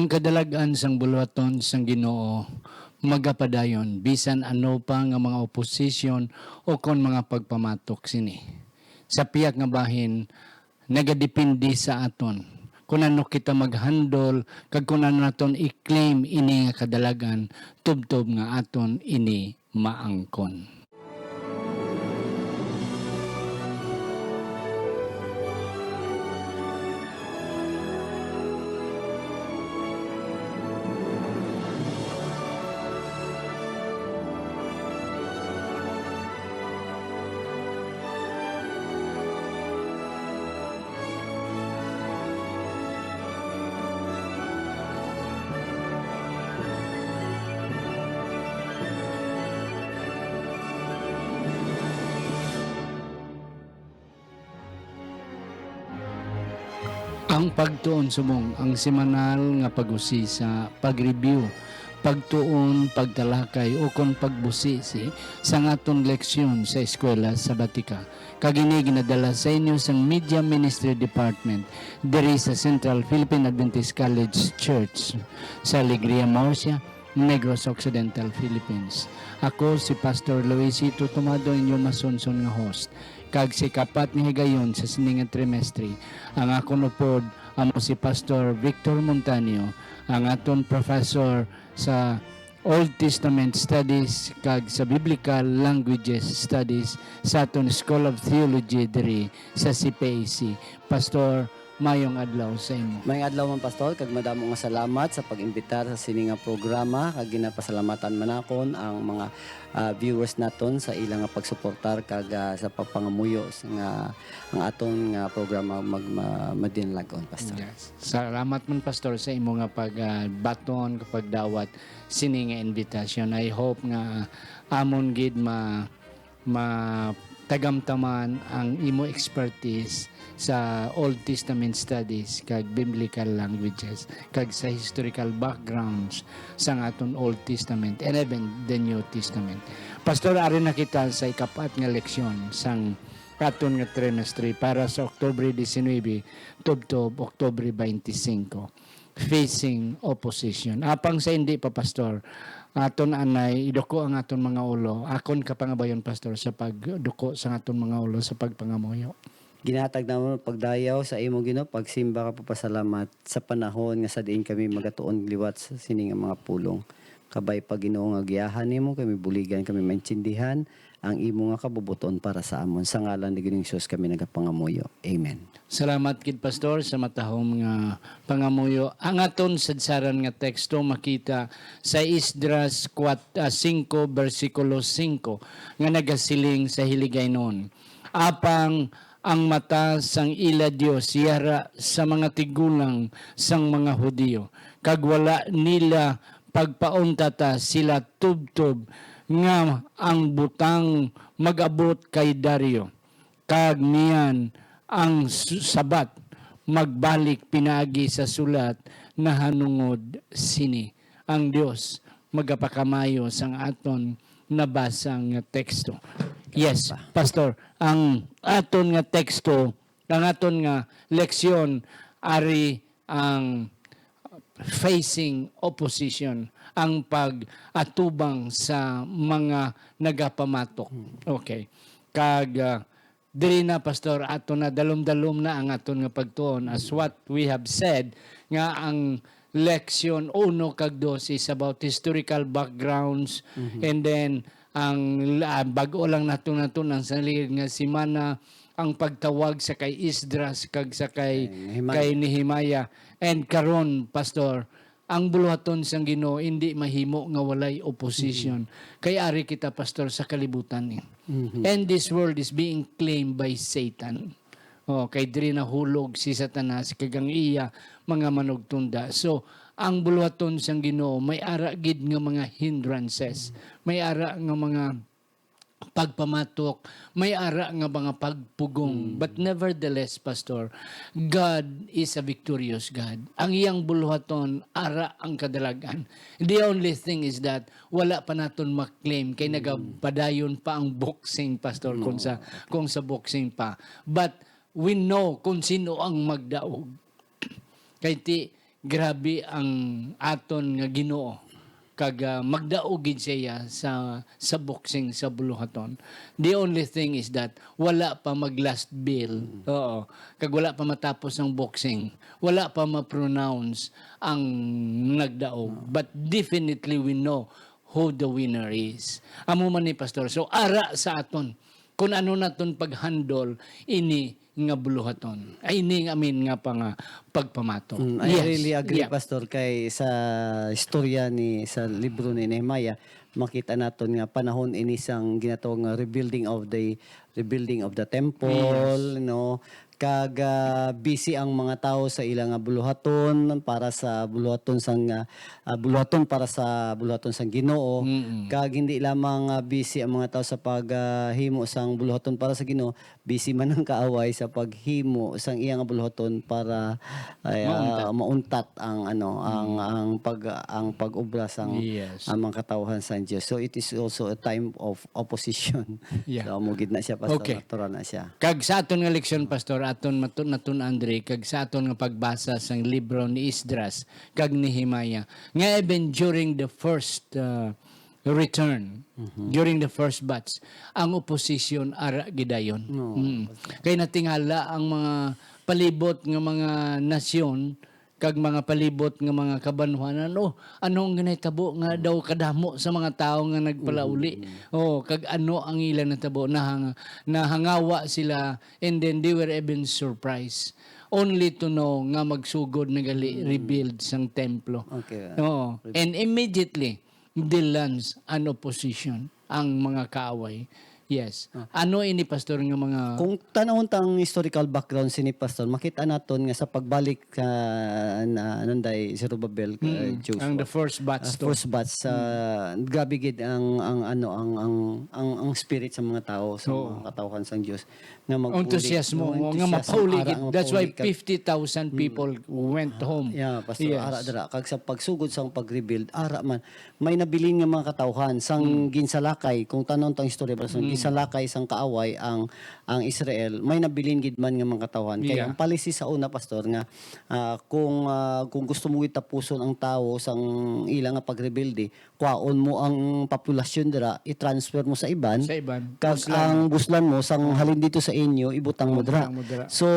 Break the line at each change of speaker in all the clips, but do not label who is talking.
Ang kadalagan sang buluhaton sang Ginoo magapadayon bisan ano pa nga mga oposisyon o kon mga pagpamatok sini. Sa piyak nga bahin nagadepende sa aton kung ano kita maghandol kag kung ano naton i-claim ini nga kadalagan tubtob nga aton ini maangkon. Ang pagtuon sumong ang semanal nga pag-usisa, pag-review, pagtuon, pagtalakay o kon pagbusisi sa ngaton leksyon sa eskwela sa Batika. Kagini ginadala sa inyo sa Media Ministry Department diri sa Central Philippine Adventist College Church sa Alegria, Murcia, Negros Occidental, Philippines. Ako si Pastor Luisito Tomado, inyong masunson nga host. Kag si kapat ni higayon sa siningang trimestre, ang akong upod amo si Pastor Victor Montanio, ang aton professor sa Old Testament Studies kag sa Biblical Languages Studies sa aton School of Theology diri sa CPAC. Pastor, mayong adlaw sa imo.
Mayong adlaw man pastor, kag madamo nga salamat sa pag-imbitar sa sini nga programa, kag ginapasalamatan man nakon ang mga viewers naton sa ilang nga pagsuportar kag sa pagpangamuyo nga ang aton nga programa madinlagon pastor.
Yes. Salamat man pastor sa imo nga pagbaton kapag dawat sini nga invitation. I hope nga amon gid tagamtaman ang imo expertise sa Old Testament studies kag biblical languages kag sa historical backgrounds sa aton Old Testament and even the New Testament. Pastor, ari na kita sa ikapat nga leksyon sang aton nga trimestre para sa Oktubre 19 tubtob Oktubre 25. Facing opposition. Apang sa hindi pa pastor, aton anay iduko ang aton mga ulo. Akon kapangabayon pastor sa pagduko sa aton mga ulo sa pagpangamuyo.
Ginatag naman pagdayaw sa imo Ginoo, pagsimba ka papasalamat sa panahon nga sa diin kami magatuon liwat sa sini nga mga pulong. Kabay pag Ginoo nga giyahan nimo kami buligan kami maintindihan ang imo nga kabubuton para sa amon. Sa ngalan ni Ginoong Hesus kami nagapangamuyo. Amen.
Salamat kid pastor sa matahom nga pangamuyo. Ang aton sadsaran nga teksto makita sa Esdras 5 versikulo 5 nga nagasiling sa hiligaynon. Apang ang mata sang ila Dios yara sa mga tigulang sang mga Hudiyo. Kag wala nila pagpauntata sila tubtob nga ang butang magabot kay Dario. Kag niyan ang sabat magbalik pinagi sa sulat na hanungod sini. Ang Dios magapakamayo sang aton nabasang teksto. Yes, pastor, ang aton nga teksto, ang aton nga leksyon ari ang facing opposition, ang pag-atubang sa mga nagapamatok. Okay. Kag diri na pastor aton na dalom-dalom na ang aton nga pagtuon as what we have said nga ang leksyon 1 kag 2 is about historical backgrounds and then ang bago lang naton ang sanlig nga simana ang pagtawag sa kay Esdras kag sa kay Nehemiah. And karon pastor, ang buluhaton sang Ginoo hindi mahimo nga walay opposition. Kay ari kita pastor sa kalibutan ni. And this world is being claimed by Satan. Kay diri na hulog si Satanas kag ang iya mga manugtunda. So ang buluhaton sang Ginoo may ara gid nga mga hindrances, may ara nga mga pagpamatok, may ara nga mga pagpugong. But nevertheless, pastor, God is a victorious God. Ang iyang buluhaton, ara ang kadalagan. The only thing is that wala pa naton maklaim kay nagapadayon pa ang boxing, pastor, kung sa boxing pa. But we know kung sino ang magdaog. grabe ang aton nga Ginoo kag magdaogid siya sa boxing sa buluhaton. The only thing is that wala pa mag last bill. Oo. Kag wala pa matapos ang boxing. Wala pa ma-pronounce ang nagdaog. But definitely we know who the winner is. Amo man ni Pastor. So ara sa aton kung ano naton paghandle ini nga buluhaton. Ay ini nga amin nga pagpamato.
I really agree,
Yeah.
Pastor, kay sa istorya sa libro ni Nehemiah, makita naton nga panahon ini sang ginatawag nga rebuilding of the temple, no? Kag busy ang mga tao sa ilang buluhaton para sa buluhaton sang Ginoo. Kag hindi lamang busy ang mga tao sa paghimo sang buluhaton para sa Ginoo, busy man ang kaaway sa paghimo sang iyang buluhaton para mauntat ang ang pag-obra sang
Yes.
ang mga katawhan sang Dios. So it is also a time of opposition.
Yeah.
So mugid na siya, Pastor.
Okay.
Natural na siya.
Kag sa aton nga leksyon, Pastor, aton natun Andre, kag sa aton nga pagbasa sang libro ni Esdras kag Nehemiah, nga even during the first return, during the first batch, ang opposition ara gidayon. Kay natingala ang mga palibot nga mga nasyon kag mga palibot nga mga kabanwanan, anong ginahitabo nga daw kadamo sa mga tao nga nagpalauli. Kag ano ang ilang natabo, nahangawa sila, and then they were even surprised only to know nga magsugod rebuild sang templo.
Okay.
And immediately they launch an opposition ang mga kaaway. Yes. Ano ini, Pastor, nga mga...
Kung tanawon tang historical background ni Pastor, makita naton nga sa pagbalik na nanday Zerubbabel Joshua.
ang the first batch to.
First batch grabe gid ang spirit sa mga tao sa mga katawhan sang Dios nga magpuli.
Entusiasmo nga mapauli. That's why 50,000 people went home.
Yeah, Pastor,
Yes.
ara dira kag sa pagsugod sang pag-rebuild, ara man may nabilin nga mga katawhan sang ginsalakay. Kung tanon tang istorya, Pastor, ginsalakay sang kaaway ang Israel, may nabilin gid man nga mga katawhan. Kaya
Yeah.
ang policy sa una, Pastor, nga kung gusto mo itapuson ang tao sang ilang nga pag-rebuild, kwaon mo ang populasyon dira, i-transfer mo sa iban.
Sa iban.
Kag ang buslan mo sang halin dito sa inyo, ibutang mo dira.
Ibutang mo dira.
So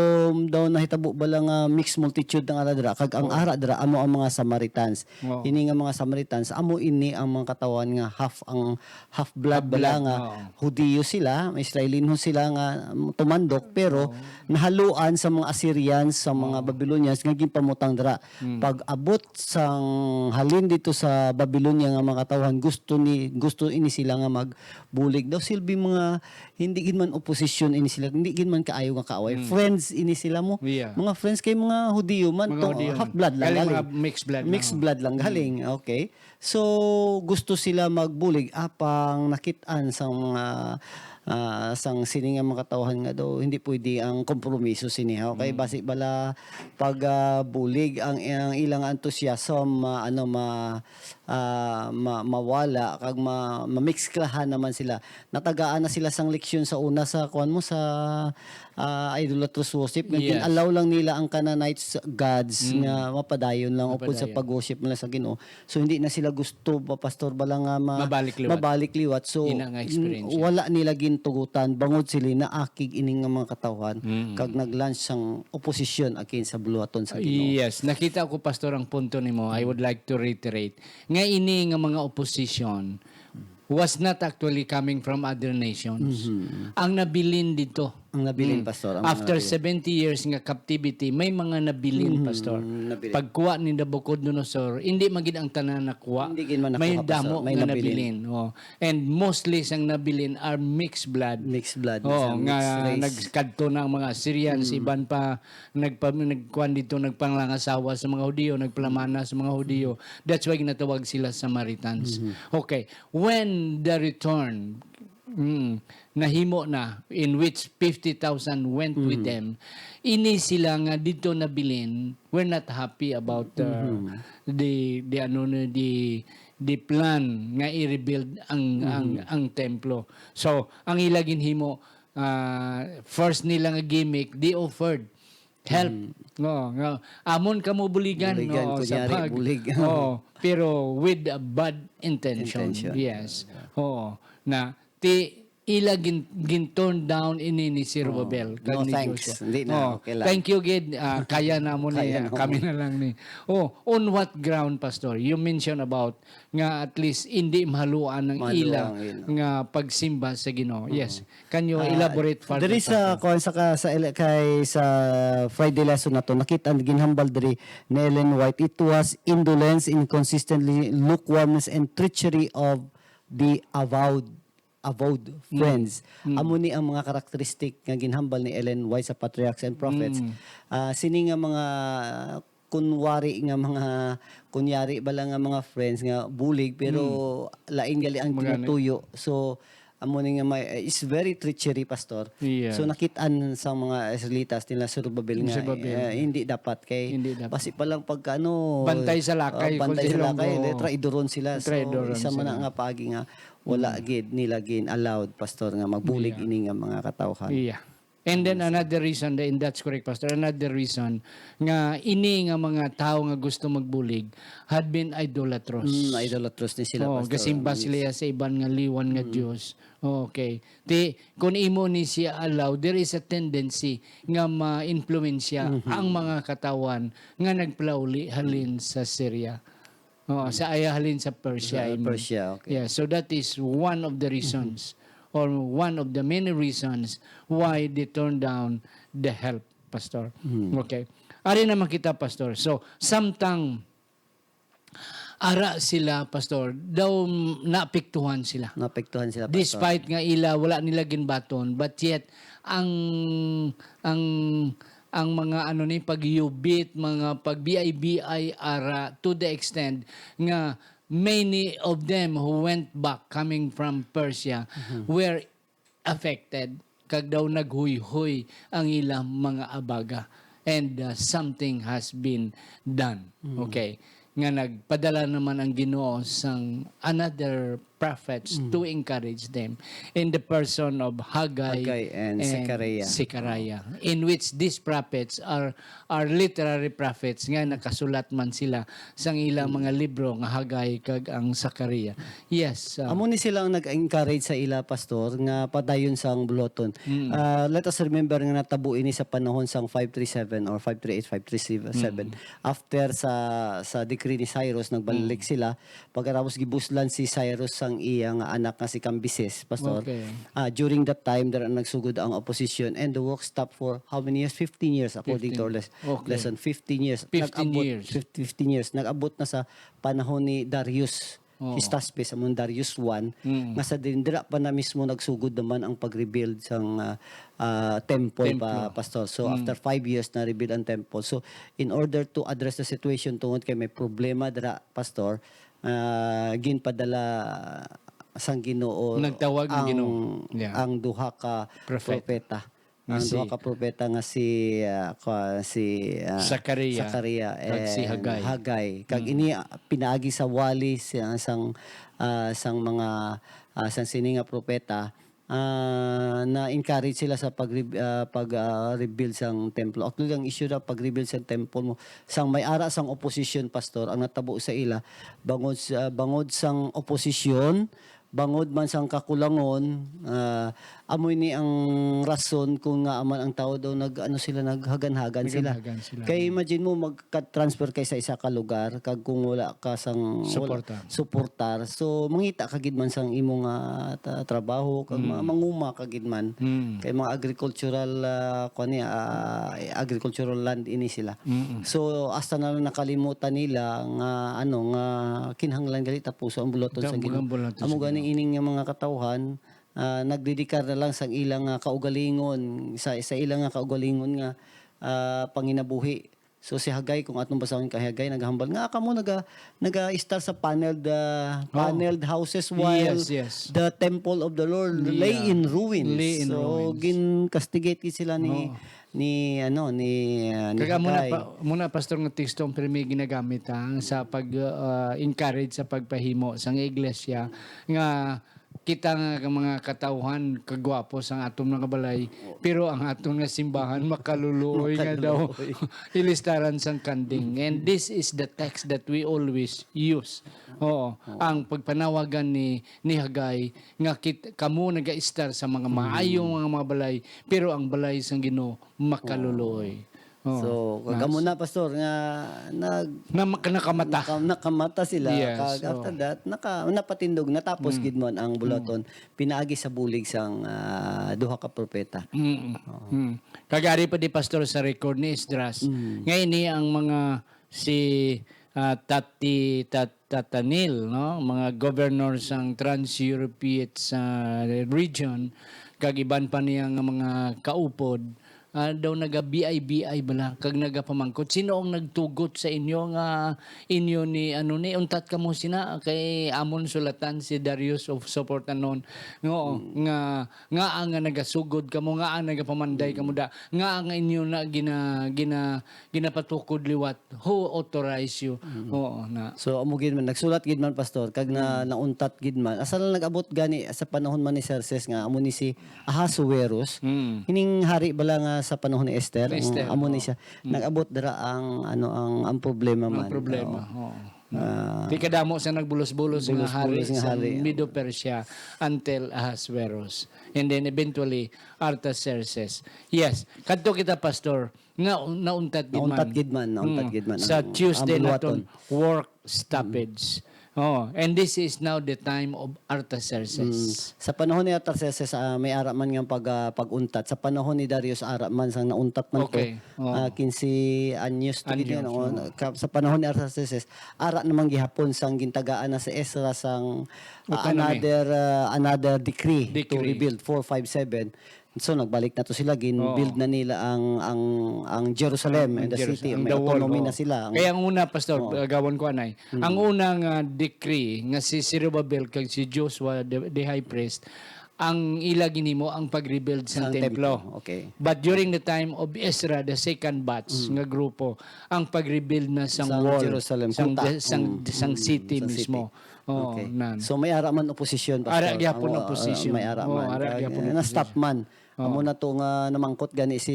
daw nahitabo bala nga mixed multitude ng ara dira, kag ang ara dira amo ang mga Samaritans.
Oo.
Ini nga mga Samaritans amo ini ang mga katawan nga half blood bala nga Hudiyo sila, Israelinhon sila nga tumandok, pero nahaluan sa mga Assyrians, sa mga Babylonians nga ginpamutang dira. Pag abot sang halin dito sa Babylonia nga mga katawan, gusto ini sila nga magbulig daw, silbi mga hindi gid man opposition ini sila, hindi gid man kaayo nga kaaway, friends ini sila mo.
Yeah.
Mga friends kay mga Hudiyo man,
Mga
to
Hudiyo.
half blood lang
Galing
galing.
mga mixed blood lang.
Mixed blood lang galing. Okay. So gusto sila magbulig apang nakitaan sa mga sang sini nga mga katawhan nga daw hindi pwede ang kompromiso siniha. Okay, basi bala pag bulig ang ilang entusiasm mawala kag ma-mix klahan naman sila. Natagaan na sila sang leksyon sa una sa kuan mo sa idolatrous worship.
Yes.
Allow lang nila ang Canaanites gods nga mapadayon lang upod sa
Mapadayon.
pag-worship nila sa Ginoo. So hindi na sila gusto pastor bala nga
Mabalik liwat.
So
Ina nga experience yun.
wala nila gintugutan bangod sila na akig ining nga mga katawhan kag nag-launch sang opposition akin sa buluhaton sa Ginoo.
Yes, nakita ko, Pastor, ang punto nimo. I would like to reiterate. Nga ini nga mga opposition was not actually coming from other nations. Ang nabilin dito.
Ang nabilin, Pastor. Ang
After
nabilin.
70 years nga captivity, may mga nabilin, Pastor.
nabilin.
Pagkuha ni Nabucodonosor, hindi magid ang tanan nakuha.
Hindi gid man
May
nakuha,
damo
Pastor. May
nga
nabilin.
nabilin. And mostly sang nabilin are mixed blood.
Mixed blood.
Oo,
mixed
nga
race.
nagkadto ng mga Syrians, iban pa nagkuan dito, nagpanglangasawa sa mga Hudiyo, nagpalamana sa mga Hudiyo. That's why ginatawag sila Samaritans. Okay, when the return nahimo na, in which 50,000 went with them, ini sila nga dito nabilin, we're not happy about the plan nga i-rebuild ang templo. So ang ilagin himo, first nila nga gimmick, they offered help. No, no. Amon ka mo buligan,
Buligan,
no,
kunyari, bulig.
pero with a bad intention.
Intention.
Yes. Oo. Na ila gin-turn down ini ni Sir Babel.
No
ni
thanks.
Joshua.
Hindi na, okay lang.
Thank you, Gid. Kaya na mo ni,
Kaya na
kami na lang ni. On what ground, Pastor? You mentioned about nga at least hindi mahaluan ng
Mahaluan
ila
ang ila.
nga pagsimba sa Ginoo. Yes. Can you elaborate further?
There is a kuan sa Friday lesson na to nakita ang ginhambal diri ni Ellen White. It was indolence, inconsistently lukewarmness and treachery of the avowed friends. Amo ni ang mga karakteristik nga ginhambal ni Ellen White sa Patriarchs and Prophets. Sini nga mga kunyari bala nga mga friends nga bulig pero lain gali ang tinutuyo. So amo ni nga is very treachery, Pastor.
Yeah.
So nakitaan sa mga Israelitas nila Sir Babel nga hindi dapat kay
Hindi dapat.
basi pa lang pagka
Bantay sa lakay,
bantay
kung
sa
silong
lakay,
go.
traidoron sila. So
Traidoron
isa man
sila.
nga paagi nga wala gid nila gin allowed, Pastor, nga magbulig ini nga mga katawhan.
Yeah. And then another reason, and that's correct, Pastor, another reason nga ini nga mga tao nga gusto magbulig had been idolatrous.
Idolatrous ni sila, Pastor.
Gasimba sila sa iban nga liwan nga Dios. Okay. Kung imo ni siya allow, there is a tendency nga ma-influensya ang mga katawan nga nagplauli halin sa Syria. Sa halin sa Persia. I mean.
Persia, okay.
Yeah, so that is one of the reasons or one of the many reasons why they turned down the help, Pastor. Okay. Ari naman kita, Pastor. So, samtang ara sila, Pastor, daw naapektuhan sila.
Naapektuhan sila, Pastor.
Despite nga ila wala nila ginbaton, but yet ang mga pagyubit, mga pag-BI ara to the extent nga many of them who went back coming from Persia were affected kag daw naghuy-huy ang ilang mga abaga, and something has been done. Okay, nga nagpadala naman ang Ginoo sang another prophets to encourage them in the person of Haggai
and
Zechariah, in which these prophets are literary prophets nga nakasulat man sila sang ilang mga libro nga Haggai kag ang Zechariah. Yes.
Amo ni sila ang nag-encourage sa ila, Pastor, nga padayon sang buloton. Let us remember nga natabo ini sa panahon sang 537 or 538, 537. After sa decree ni Cyrus, nagbalik sila. Pagkatapos gibuslan si Cyrus sang iyang anak nga si Cambyses, Pastor.
Okay.
During that time, there nagsugod ang opposition and the work stopped for how many years? 15 years according to our lesson. 15 years.
15 years.
15 years. Nag-abot na sa panahon ni Darius. Histaspes, among Darius I, nga sa dindra pa na mismo nagsugod naman ang pag-rebuild sang temple pa, Pastor. So, after 5 years na rebuild ang temple. So, in order to address the situation tungod kay may problema dira, Pastor, ginpadala sang Ginoo
Nagtawag ang Ginoo. Yeah.
ang duha ka propeta. Ang duha ka propeta nga si Zechariah
kag si Haggai.
Kag ini pinaagi sa wali sang sini nga propeta, na encourage sila sa rebuild sang templo. Actually ang issue na pag-rebuild sang temple mo sang may ara sang opposition, Pastor, ang natabo sa ila bangod sang opposition, bangod man sang kakulangon, amoy ni ang rason kung nga aman ang tao daw naghagan-hagan sila. Kay imagine mo magka-transfer kay sa isa ka lugar kag kung wala ka sang suportar. So mangita ka gid man sang imong trabaho kag manguma ka gid man. Kay mga agricultural agricultural land ini sila. So hasta na nakalimutan nila nga nga kinahanglan gali tapuso ang buloton sa Ginoo. Amo ganing ining nga mga katawhan nagdedikar na lang sang ilang kaugalingon sa ilang kaugalingon nga panginabuhi. So si Haggai, kung atong basahon kay Haggai, naghambal nga kamo naga-start sa paneled houses while the temple of the Lord lay in ruins. So gin-castigate sila ni
Kaya
Haggai.
muna Pastor nga teksto ang pirmi ginagamit sa pag encourage sa pagpahimo sang iglesia nga kita nga mga katawhan kagwapo sa atong mga balay, pero ang atong nga simbahan makaluluoy nga daw ilistaran sang kanding. And this is the text that we always use. Oo, ang pagpanawagan ni Hagay nga kamo naga-star sa mga maayong mga balay, pero ang balay sang Ginoo makaluluoy. Oo.
So, kagamo na pastor nga
Nakamata.
nakamata sila.
Yes,
After that, napatindog natapos gid man ang bulaton. Pinaagi sa bulig sang duha ka propeta.
Kagari pa di pastor sa record ni Esdras. Ngayon ni ang mga si Tatanil, no? Mga governors sang Trans-European sa region, kag iban pa niya nga mga kaupod, daw naga-BI bala kag nagapamangkot sino ang nagtugot sa inyo nga inyo ni untat kamo sina kay amon sulatan si Darius of support anon nga ang nagasugod kamo nga ang nagapamanday kamo da nga ang inyo na ginapatukod liwat who authorize you. Oo na.
So amo gid man nagsulat gid man pastor kag nauntat gid man asa lang nag-abot gani sa panahon man ni Xerxes nga amo ni si Ahasuerus hining hari bala nga sa panahon ni Esther, amo ni siya nag-abot dira ang problema man.
Ang problema. Oo. Di kadamo sa nagbulos-bulos nga hari sa Medo Persia until Ahasuerus. And then eventually Artaxerxes. Yes, kadto kita pastor nga nauntat gid man
ang
sa Tuesday
buluhaton.
naton work stoppage. Oh, and this is now the time of Artaxerxes.
Sa panahon ni Artaxerxes may ara man nga pag-untat. Sa panahon ni Darius ara man sang nauntat man
Okay.
to. 15 anyos to gid yan. Sa panahon ni Artaxerxes ara namang gihapon sang gintagaan na sa Ezra sang another decree to rebuild 457. So nagbalik na to sila build na nila ang Jerusalem and the city, may autonomy na sila.
Kaya ang una pastor, gawon ko anay. Ang unang decree nga si Zerubbabel kag si Joshua the high priest ang ila ginimo ang pag-rebuild sa templo.
Okay.
But during the time of Ezra, the second batch nga grupo, ang pag-rebuild na sang wall,
Jerusalem,
sang city mismo. Oh,
Okay.
nan.
So may ara man opposition pastor.
Ara gyapon opposition.
May ara man.
Ara gyapon
Na stop man. Amo na to nga namangkot gani si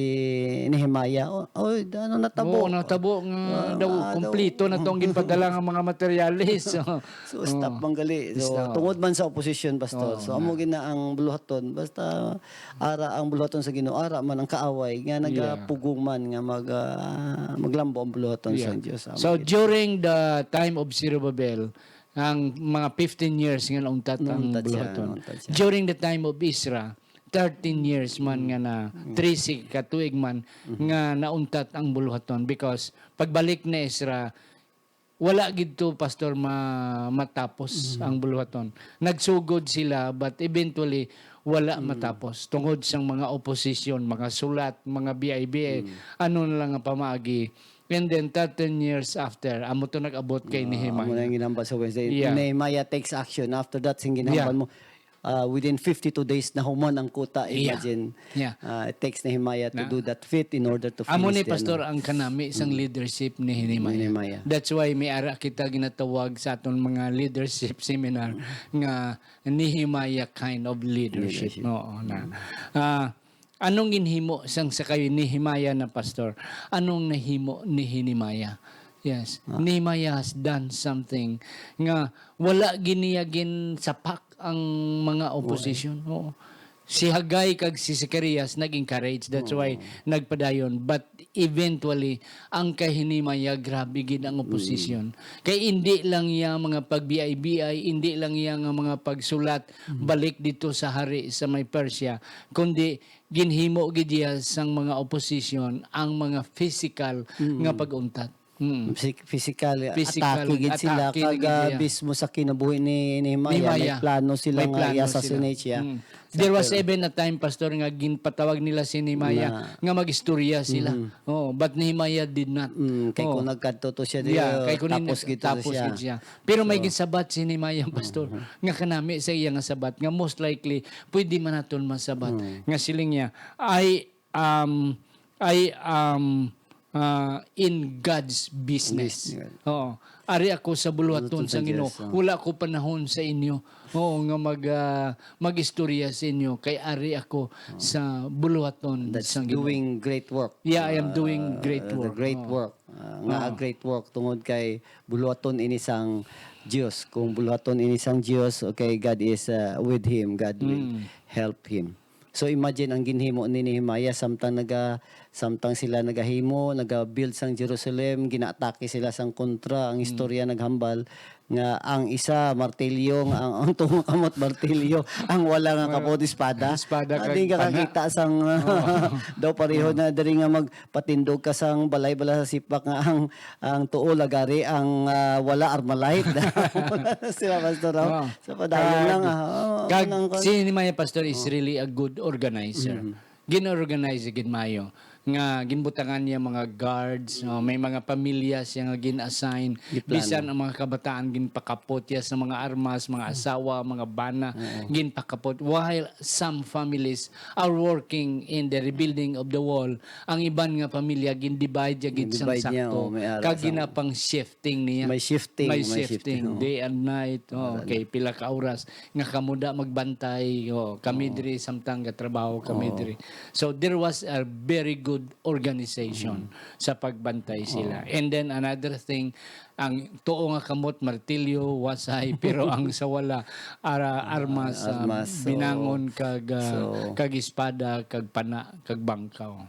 Nehemiah. Oy, ano natabo.
Oo, natabo nga daw kompleto na tong ginpadala nga mga materyales.
So stop man gali. So tungod man sa opposition pastor. So amo gina ang buluhaton basta ara ang buluhaton sa Ginoo ara man ang kaaway nga nagapugong man nga maglambo ang buluhaton sa Dios.
So during the time of Zerubbabel, ang mga 15 years nga nauntat ang buluhaton. During the time of Ezra, 13 years man nga na 3 katuig man nga nauntat ang buluhaton because pagbalik ni Ezra wala gid to pastor matapos ang buluhaton. Nagsugod sila but eventually wala matapos tungod sang mga opposition, mga sulat, mga BIB, ano na lang ang pamaagi. And then 13 years after, amo to nag-abot kay Nehemiah.
Amo na yung ginambal sa Wednesday. Nehemiah takes action. After that, sing ginambal mo. Within 52 days na human ang kuta. Imagine. It takes Nehemiah to do that fit in order to finish.
Amo ni pastor ang kanami isang leadership ni Nehemiah. That's why may ara kita ginatawag sa aton mga leadership seminar nga Nehemiah kind of leadership. Oo na. Anong ginhimo sang sa kayo ni Nehemiah na pastor? Anong nahimo ni Nehemiah? Yes. Nehemiah has done something nga wala giniyagin sapak ang mga opposition. Oo. Si Hagay kag si Zacarias nag-encourage. That's why nagpadayon. But eventually, ang kay Nehemiah, grabe gid ang opposition. Kay hindi lang yang mga pag-BI, hindi lang yang mga pagsulat balik dito sa hari sa may Persia, kundi ginhimo gid sang mga opposition ang mga physical nga pag-untat.
Physical atake gid sila kag mismo sa kinabuhi ni Nehemiah may plano sila nga i-assassinate siya.
There was even a time pastor nga ginpatawag nila si Nehemiah nga magistorya sila. But Nehemiah did not.
Kay kung nagkadto to siya
tapos siya. Pero may ginsabat si Nehemiah pastor nga kanami sa iya nga sabat nga most likely pwede man naton masabat nga siling niya I in God's business.
Business.
Oo. Ari ako sa buluhaton sa Ginoo. Wala ko panahon sa inyo. Oo nga magistorya sa inyo kay ari ako sa buluhaton
That's
sa Ginoo.
doing great work.
Yeah, I am doing great
The
work.
great work. Nga great work tungod kay buluhaton inisang Dios. Kung buluhaton inisang Dios, okay, God is with him. God will help him. So imagine ang ginhimo ni Nehemiah samtang sila nagahimo, naga-build sang Jerusalem, ginaatake sila sang kontra, ang istorya naghambal nga ang isa martilyo, ang tungo kamot martilyo, ang wala nga kapot espada.
Espada kag
Di ka
pana.
kakita sang daw pareho na diri nga magpatindog ka sang balay-balay sa sipak nga ang tuo lagari ang wala armalite. Sila pastor. So padayon lang
Kag si Nehemiah Pastor is really a good organizer. Ginorganize gid maayo nga ginbutangan niya mga guards, may mga pamilya siya nga gin-assign, bisan ang mga kabataan ginpakapot niya sa mga armas, mga asawa, mga bana, ginpakapot. While some families are working in the rebuilding of the wall, ang iban nga pamilya gin-divide gid sang
Divide niya,
sakto.
may ara
Kag ginapang shifting niya.
may shifting,
May shifting, day and night. Okay, pila ka oras nga kamuda magbantay. Kami diri samtang gatrabaho kami diri. So there was a very good organization sa pagbantay sila. And then another thing, ang tuo nga kamot martilyo wasay pero ang sa wala armas, binangon kag espada kag pana kag bangkaw.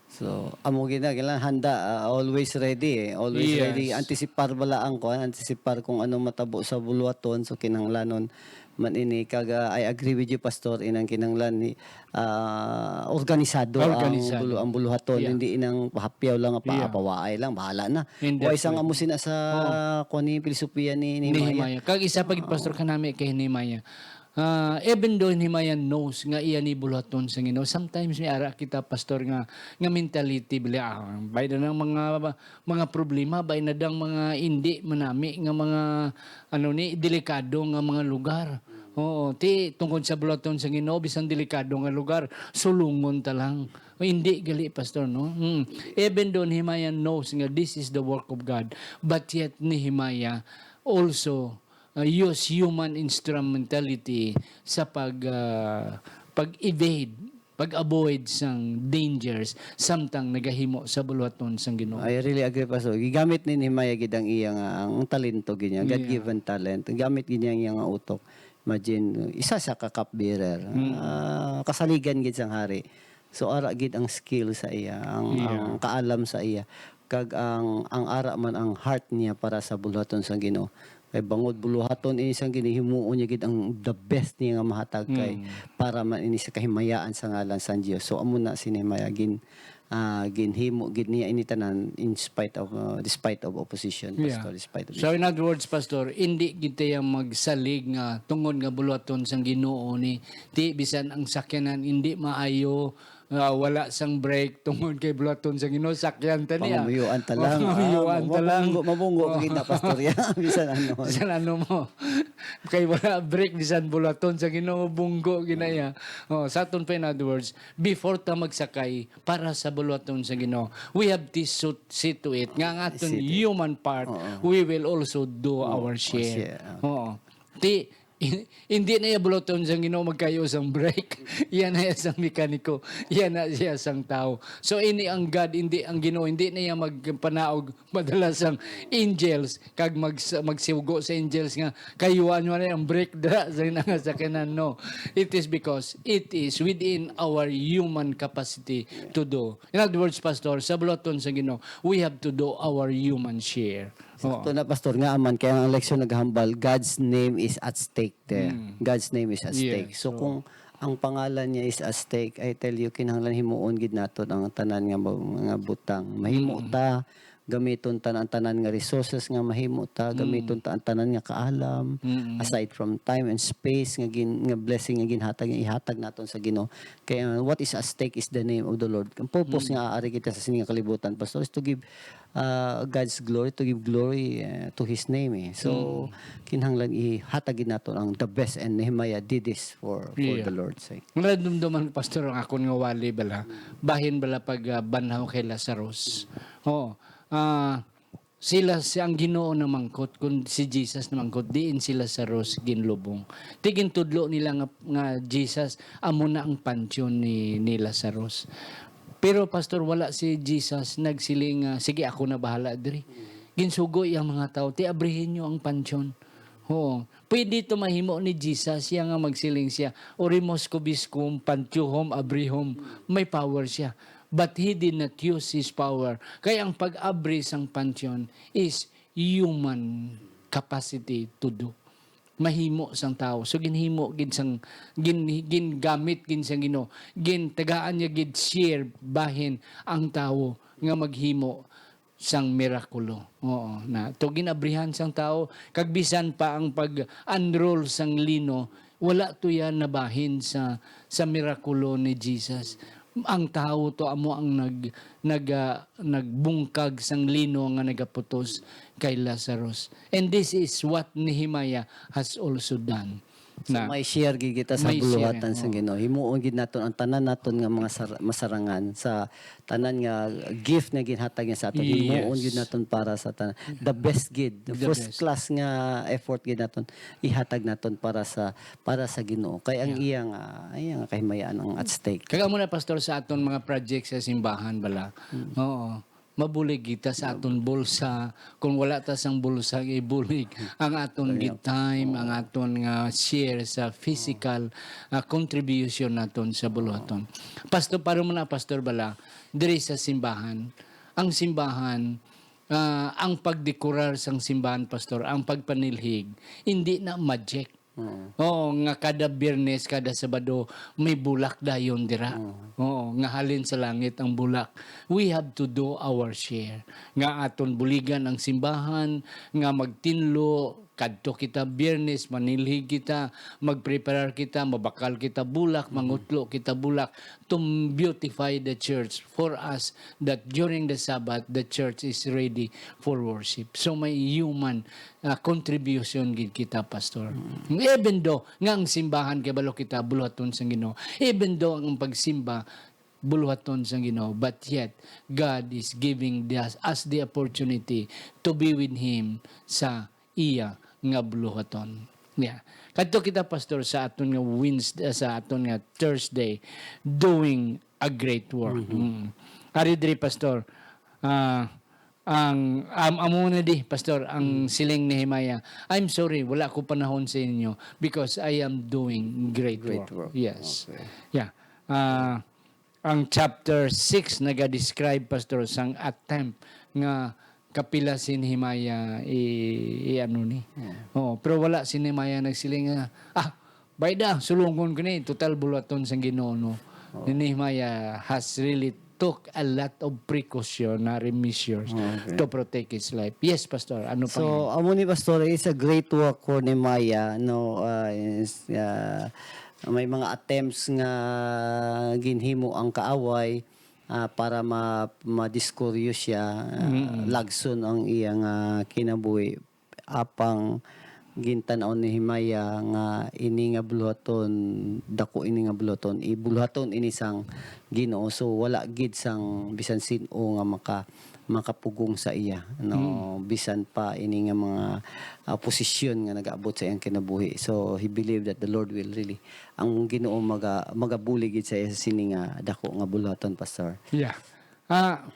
So, amo gina kailangan handa, always ready Always
Yes.
ready. Antisipar bala ang antisipar kung anong matabo sa buluhaton. So, kinanglanon man ini kag I agree with you pastor inang kinanglan ni organisado ang buluhaton, hindi inang pahapyaw lang pawaay lang bahala na. O isang amo sina sa kuni filosofiya ni
Nehemiah. Kag isa pag pastor kanami kay Nehemiah. Even though Nehemiah knows nga iya ni buluhaton sa Ginoo, sometimes may ara kita pastor nga mentality bila bay na ng mga problema, bay na dang mga hindi manami nga mga delikado nga mga lugar. Oo, tungkol sa buluhaton sa Ginoo bisan delikado nga lugar, sulungon ta lang. Hindi gali pastor no. Even though Nehemiah knows nga this is the work of God, but yet Nehemiah also use human instrumentality sa pag-evade, pag-avoid sang dangers samtang nagahimo sa buluhaton sang Ginoo.
I really agree pastor. Gigamit ni Nehemiah gid ang iya nga ang talento gid niya, God-given talent. Gamit gid niya ang iya nga utok. Imagine isa sa cupbearer, kasaligan gid sang hari. So ara gid ang skill sa iya, ang kaalam sa iya. Kag ang ara man ang heart niya para sa buluhaton sang Ginoo. Kay bangod buluhaton ini sang ginihimuon niya gid ang the best niya nga mahatag kay para man ini sa kahimayaan sa ngalan sa Dios. So amo na si Nehemiah ginhimo gid niya ini tanan despite of opposition, pastor, despite of
So in other words, pastor, hindi kita yung magsalig nga tungod nga buluhaton sang Ginoo ni bisan ang sakyanan hindi maayo, wala sang break tungod kay buluhaton sang Ginoo, sakyan ta niya.
Pamamuyuan ta lang.
Pamamuyuan ta lang.
Mabunggo kita pastor ya. Bisan ano.
Bisan ano mo. Kay wala break bisan buluhaton sang Ginoo bunggo ginaya. Sa aton pa in other words, before ta magsakay para sa buluhaton sang Ginoo, we have to see to it nga ang aton human part, we will also do our share. Hindi na iya buluhaton sang Ginoo magkayo sang break. Iyan na iya sang mekaniko. Iyan na siya sang tao. So ini ang God, hindi ang Ginoo, hindi na iya magpanaog madalas ang angels kag magsiugo sa angels nga kayuan mo na ang break dra sa nga sakyanan. No, it is because it is within our human capacity to do. In other words, pastor, sa buluhaton sang Ginoo, we have to do our human share.
Sakto na pastor nga aman kaya ang leksyon naghambal, God's name is at stake there. God's name is at stake. So kung ang pangalan niya is at stake, I tell you kinahanglan himuon gid naton ang tanan nga mga butang. Mahimo ta gamiton tanan nga resources nga mahimo ta, gamiton tanan nga kaalam, aside from time and space nga blessing nga ginhatag nga ihatag naton sa Ginoo. Kaya what is at stake is the name of the Lord. Ang purpose nga ari kita sa sining kalibutan, pastor, is to give God's glory, to give glory to His name. So, kinahanglan ihatagin naton ang the best, and Nehemiah did this for the Lord's sake.
Naradumduman, pastor, ang akon nga wali bala. Bahin bala pag banhaw kay Lazarus. Oo. Sila ang Ginoo na mangkot, kung si Jesus na mangkot, diin sila sa Lazarus ginlubong. Tigin tudlo nila nga Jesus, amo na ang pansyon ni Lazarus. Pero pastor, wala si Jesus nagsiling, sige ako na bahala diri. Ginsugo ang mga tao, ti abrihin nyo ang pansyon. Oo. Pwede ito mahimo ni Jesus, siya nga magsiling siya, orimos kubiskum, pantyuhom, abrihom, may power siya. But he did not use his power. Kaya ang pag-abri sang pansyon is human capacity to do. Mahimo sang tao. So ginhimo gid sang gingamit gid sang Ginoo. Tagaan niya gid share bahin ang tao nga maghimo sang mirakulo. Oo, na to ginabrihan sang tao kag bisan pa ang pag-unroll sang lino, wala to yan nabahin sa mirakulo ni Jesus. Ang tao to amo ang nagbungkag sang lino nga nagaputos kay Lazarus. And this is what Nehemiah has also done.
So may share gid kita sa
May
buluhatan
share,
sa Ginoo. Himuon gid naton ang tanan naton nga mga masarangan sa tanan nga gift nga ginhatag niya sa aton. Himuon gid naton para sa tanan. The best gid, the first
best.
class nga effort gid naton ihatag naton para sa Ginoo. Kay ang iyang kahimayaan ang at stake.
Kaya muna, pastor, sa aton mga project sa simbahan bala. Oo. Mabulig kita sa aton bulsa. Kung wala ta sang bulsa, ibulig ang aton gid time, ang aton nga share sa physical contribution naton sa buluhaton. Pastor, para muna, pastor bala, diri sa simbahan, ang simbahan, ang pagdekorar sang simbahan, pastor, ang pagpanilhig, hindi na magic. Oo, nga kada Biyernes, kada Sabado, may bulak dayon dira. Oo, nga halin sa langit ang bulak. We have to do our share. Nga aton buligan ang simbahan, nga magtinlo, kadto kita Biyernes, manilhig kita, magpreparar kita, mabakal kita bulak, mangutlo kita bulak, to beautify the church for us, that during the Sabbath, the church is ready for worship. So may human contribution gid kita, pastor. Even though nga ang simbahan kay balo kita buluhaton sa Ginoo, even though ang pagsimba buluhaton sa Ginoo, but yet God is giving us the opportunity to be with Him sa iya nga buluhaton. Yeah. Kadto kita, pastor, sa aton nga sa aton nga Thursday, doing a great work. Ari diri, pastor, ang amo na di, pastor, ang siling Nehemiah, I'm sorry, wala ko panahon sa inyo because I am doing great work. Yes.
Okay.
Yeah. Ang chapter 6 naga-describe, pastor, sang attempt nga kapila si Nehemiah ano ni. Pero wala si Nehemiah nagsiling bayda sulungon ko ni total bulaton sang Ginoo no. Ni Nehemiah has really took a lot of precautionary measures to protect his life. Yes, pastor. Ano pa?
So, amo ni pastor, it's a great work for Nehemiah, no, may mga attempts nga ginhimo ang kaaway para ma-discourage siya, lagson ang iyang kinabuhi apang gintan-aw ni Nehemiah nga ini nga buluhaton, dako ini nga buluhaton, ibuluhaton ini sang Ginoo. So wala gid sang bisan sino nga makapugong sa iya, no, bisan pa ini nga mga posisyon nga nagaabot sa iyang kinabuhi. So he believed that the Lord will really, ang Ginoo magabuli gid sa iya sa sini nga dako nga buluhaton, pastor.
Yeah.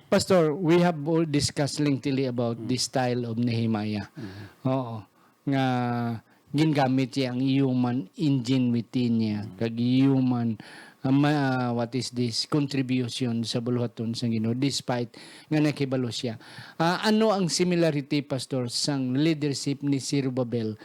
Pastor, we have all discussed lengthily about the style of Nehemiah. Oo. Nga gingamit siya ang human ingenuity niya, kag human what is this contribution sa buluhaton sa Ginoo despite nga nakibalo siya. Ano ang similarity, pastor, sang leadership ni Zerubbabel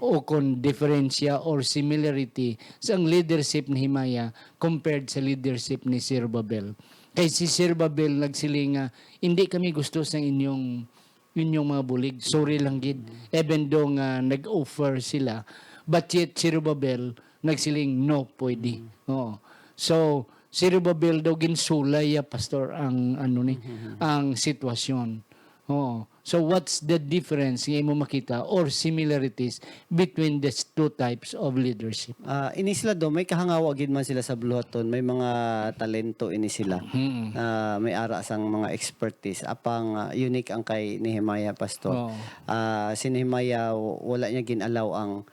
o kon diferensya or similarity sang leadership ni Nehemiah compared sa leadership ni Zerubbabel? Kay si Sir Babel nagsiling nga, hindi kami gusto sa inyong mga bulig. Sorry lang gid. Even though nga nag-offer sila. But yet si Babel nagsiling no pwede. Oo. So si Babel daw ginsulay pastor ang ang sitwasyon. Oo. So what's the difference nga imo makita or similarities between these two types of leadership?
Ini sila do, may kahangawa gid man sila sa buluhaton, may mga talento ini sila. May ara sang mga expertise. Apang unique ang kay Nehemiah, pastor.
Oo.
Si Nehemiah wala niya ginalaw ang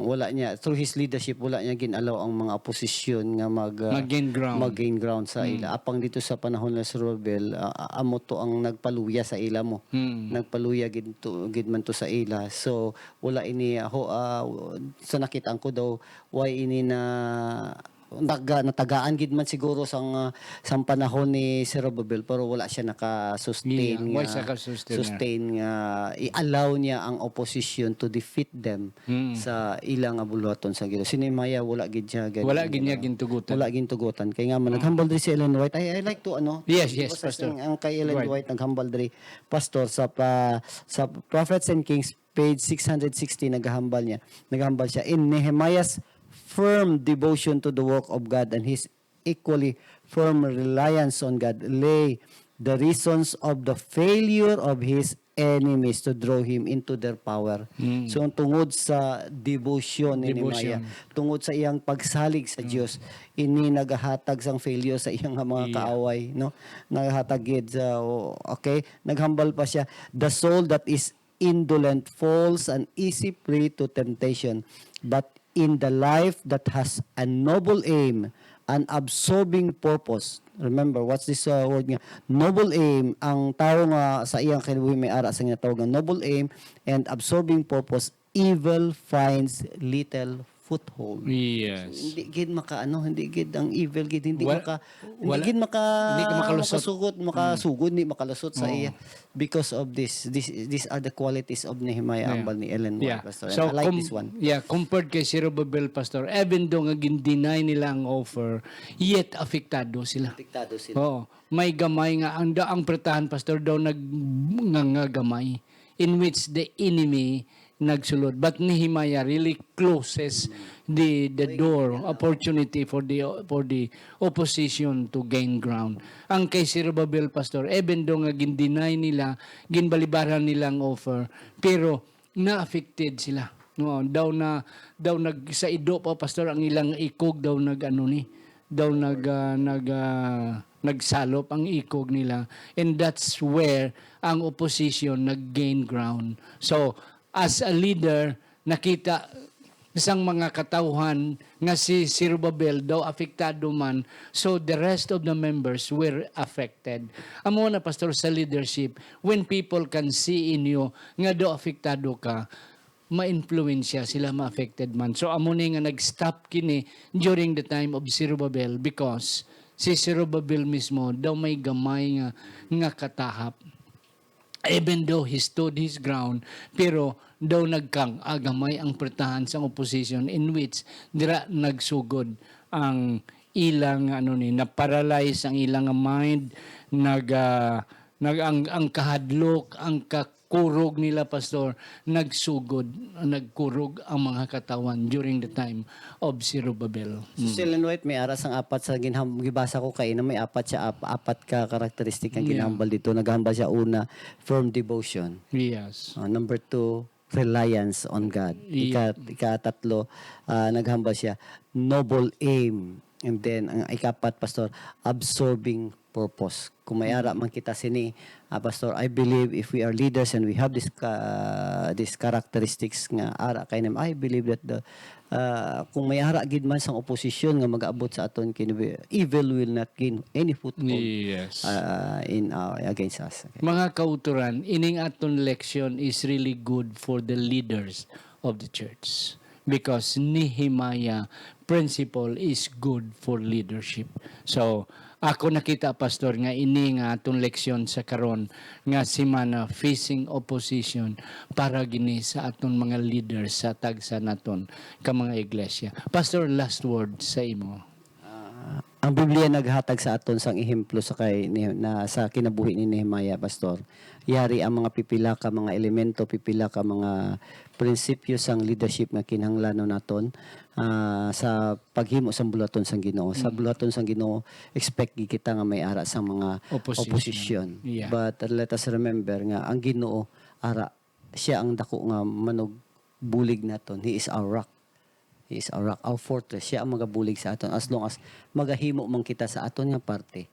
wala niya through his leadership, wala niya ginalaw ang mga oposisyon nga
Mag-gain ground.
mag-gain ground sa ila. Apang dito sa panahon ng Zerubbabel, amo to ang nagpaluya sa ila mo. Nagpaluya gid man to sa ila. So wala ini sa nakita ko daw why ini na natagaan gid man siguro sang panahon ni Zerubbabel, pero wala siya naka-sustain
Why sa
sustain nga i-allow niya ang opposition to defeat them sa ilang abuluhaton sa Ginoo. Si Nehemiah wala gid siya
Wala gid niya gintugutan.
wala gintugutan. Kaya nga man naghambal diri si Ellen White. I like to
Yes,
basta
pastor.
ang kay Ellen
Right.
White naghambal diri, pastor, sa Prophets and Kings page 660 naghambal siya in Nehemiah's firm devotion to the work of God and his equally firm reliance on God lay the reasons of the failure of his enemies to draw him into their power. So tungod sa devotion ni Nehemiah, tungod sa iyang pagsalig sa Dios, ini nagahatag sang failure sa iyang mga kaaway, no? Nagahatag gid sa okay, naghambal pa siya, the soul that is indolent falls an easy prey to temptation, but in the life that has a noble aim, an absorbing purpose. Remember, what's this word nga? Noble aim, ang tao nga sa iyang kinabuhi may ara sa nga tawag nga noble aim and absorbing purpose, evil finds little foothold.
Yes.
Hindi gid hindi gid ang evil gid hindi
Wala-
hindi ka
makalusot.
makasugod ni makalusot sa iya because of these are the qualities of Nehemiah ambal ni Ellen White, pastor. And
So,
I like this one.
Yeah, compared kay Zerubbabel, pastor, even though nga gin-deny nila ang offer, yet apektado sila.
Diktado sila.
Oo. May gamay nga ang pretahan, pastor, daw nga gamay in which the enemy nagsulod. But Nehemiah really closes the door, opportunity for the opposition to gain ground. Ang kay Zerubbabel, pastor, even though nga gin-deny nila, ginbalibaran nilang offer, pero na-affected sila. No, daw sa ido pa, pastor, ang ilang ikog daw nagsalop ang ikog nila, and that's where ang opposition nag-gain ground. So as a leader, nakita isang mga katauhan nga si Zerubbabel daw apektado man, so the rest of the members were affected. Amo na, pastor, sa leadership, when people can see in you nga daw apektado ka, ma-influensya sila, ma-affected man. So amo ni nga nag-stop kini during the time of Zerubbabel, because si Zerubbabel mismo daw may gamay nga katahap. Even though he stood his ground, pero daw nagkang agamay ang pretahan sa opposition, in which dira nagsugod ang ilang na-paralyze ang ilang mind, ang kahadlok, ang kurog nila, pastor, nagkurog ang mga katawan during the time of Zerubbabel.
Si Ellen White may aras ang apat sa gibasa ko kay na may apat ka karakteristik ang ginhambal dito. Naghambal siya una, firm devotion.
Yes.
Number 2, reliance on God. Ika-tatlo, naghambal siya, noble aim. And then, ang ikapat, pastor, absorbing purpose. Kung may ara man kita sini, pastor, I believe if we are leaders and we have these characteristics nga ara kay nam, I believe that kung may ara gid man sang opposition nga mag-abot sa aton kini, evil will not gain any foothold
Yes.
against us. Okay.
Mga kauturan, ining aton leksyon is really good for the leaders of the church, because Nehemiah principle is good for leadership. So, ako nakita, pastor, nga ini nga atong leksyon sa karon nga semana facing opposition para gini sa aton mga leaders sa tagsa naton ka mga iglesia. Pastor, last word sa imo.
ang Biblia naghatag sa aton sang ehemplo sa sa kinabuhi ni Nehemiah, pastor. Yari ang mga pipila ka mga elemento, pipila ka mga prinsipyo sang leadership nga kinahanglanon naton sa paghimo sang bulaton sang Ginoo. Sa bulaton sang Ginoo, expect kita nga may ara sang mga opposition.
Yeah.
But let us remember nga ang Ginoo ara siya ang dako nga manog bulig naton. He is our rock. He is our rock, our fortress. Siya ang magabulig sa aton as long as magahimo man kita sa aton nga parte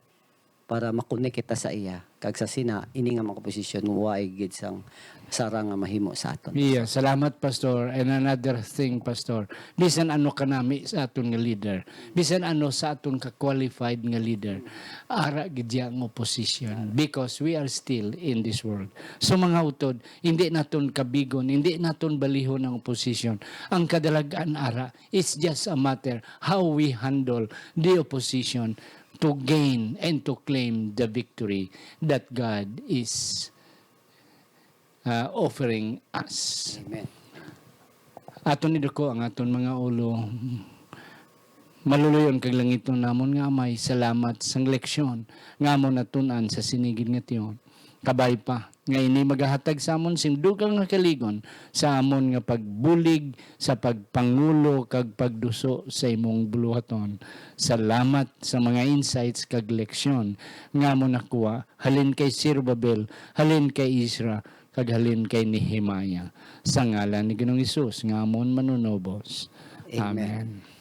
para makunik kita sa iya. Kag sa sina, ini nga mga posisyon, waay gid sang sarang nga mahimo sa aton.
Yeah, salamat Pastor. And another thing, Pastor, bisan ano ka nami sa aton nga leader, bisan ano sa aton ka qualified nga leader, ara gid diya ang opposition because we are still in this world. So mga utod, hindi naton kabigon, hindi naton balihon ang opposition. Ang kadalagan ara, it's just a matter how we handle the opposition to gain and to claim the victory that God is offering us.
Amen.
Aton ni ko ang aton mga ulo maluluyon kag langiton namon nga may salamat sang leksyon nga amon natunan sa sinigid nga tiyon. Kabay pa nga ini magahatag sa amon sing dugang nga kaligon sa amon nga pagbulig sa pagpangulo kag pagduso sa imong buluhaton. Salamat sa mga insights kag leksyon nga amon nakuha halin kay Zerubbabel, halin kay Isra, kag halin kay Nehemiah. Sa ngalan ni Ginoong Hesus nga amon manunobos.
Amen.
Amen.